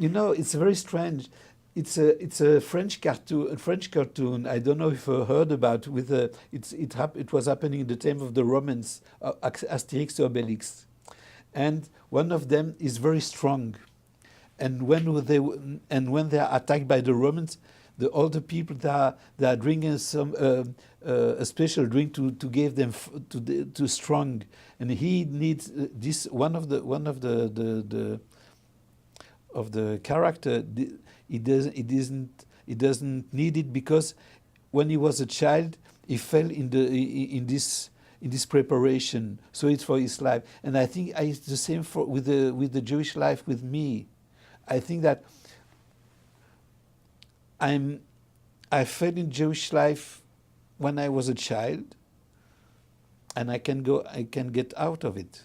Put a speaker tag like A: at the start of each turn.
A: It's very strange. It's a French cartoon. A French cartoon. I don't know if you heard about with it was happening in the time of the Romans, Asterix or Obelix, and one of them is very strong, and when they are attacked by the Romans, the older people they are drinking some a special drink to give them to strong, and he needs this one of the character. He doesn't need it because when he was a child he fell in this preparation, so it's for his life. And I think it's the same with the Jewish life with me. I think that I fell in Jewish life when I was a child, and I can get out of it.